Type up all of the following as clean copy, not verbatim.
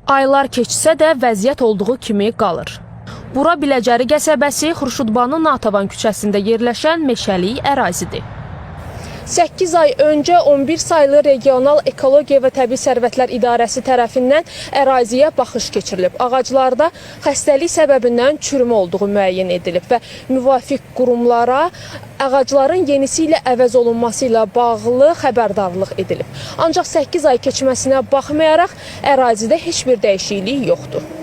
Aylar keçsə də vəziyyət olduğu kimi qalır. Bura Biləcəri qəsəbəsi Xurşudbanu Natəvan küçəsində yerləşən meşəlik ərazidir. 8 ay öncə 11 saylı Regional Ekologiya və Təbii Sərvətlər İdarəsi tərəfindən əraziyə baxış keçirilib. Ağaclarda xəstəlik səbəbindən çürümə olduğu müəyyən edilib və müvafiq qurumlara ağacların yenisi ilə əvəz olunması ilə bağlı xəbərdarlıq edilib. Ancaq 8 ay keçməsinə baxmayaraq ərazidə heç bir dəyişiklik yoxdur.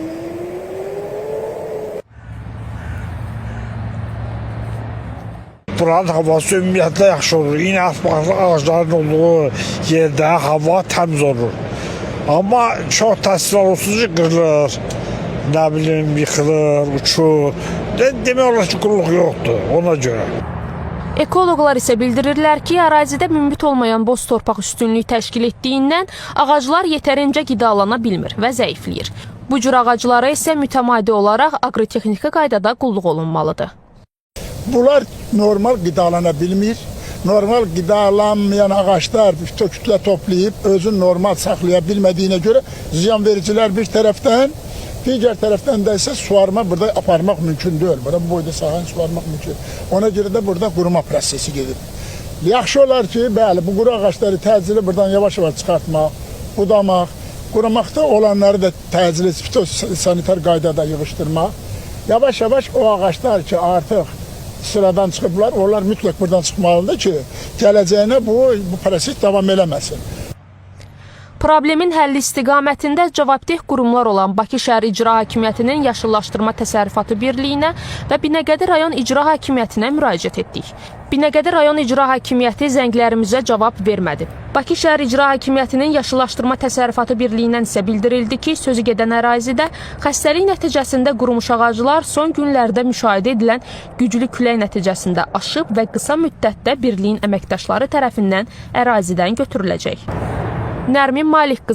Buranın havası ümumiyyətlə yaxşı olur. Yine asfaltlı ağacların olduğu yerdə hava təmiz olur. Amma çox təəssüflər olsun ki, qırılır, nə bilim, yıxılır, uçur. Demək olar ki, quruluq yoxdur ona görə. Ekoloqlar isə bildirirlər ki, ərazidə münbit olmayan boz torpaq üstünlüyü təşkil etdiyindən ağaclar yetərincə qidalana bilmir və zəifləyir. Bu cür ağaclara isə mütəmadi olaraq aqrotexniki qaydada qulluq olunmalıdır. Bunlar normal qidalana bilmir. Normal qidalanmayan ağaçlar kütlə toplayıb özünü normal saxlaya bilmədiyinə görə ziyan vericilər bir tərəfdən, digər tərəfdən də isə suvarma burada aparmaq mümkün deyil. Burada bu boyda sahəni suvarmaq mümkün. Ona görə də burada quruma prosesi gedir. Yaxşı olar ki, bəli, bu quru ağaçları təcili buradan yavaş-yavaş çıxartmaq, budamaq, qurumaqda olanları da təcili fitosanitar qaydada yığışdırmaq. Yavaş-yavaş o ağaçlar ki, artıq sıradan çıxıblar, onlar mütləq buradan çıxmalıdır ki, gələcəyinə bu proses davam eləməsin. Problemin həlli istiqamətində cavabdeh qurumlar olan Bakı Şəhər İcra Hakimiyyətinin Yaşıllaşdırma Təsərrüfatı Birliyinə və Binəqədi rayon İcra Hakimiyyətinə müraciət etdik. Binəqədi rayon İcra Hakimiyyəti zənglərimizə cavab vermədi. Bakı Şəhər İcra Hakimiyyətinin Yaşıllaşdırma Təsərrüfatı Birliyindən isə bildirildi ki, sözü gedən ərazidə xəstəlik nəticəsində qurumuş ağaclar son günlərdə müşahidə edilən güclü külək nəticəsində aşıb və qısa müddətdə birliyin əməkdaşları tərəfindən ərazidən götürüləcək. Nərmin Malik qızı.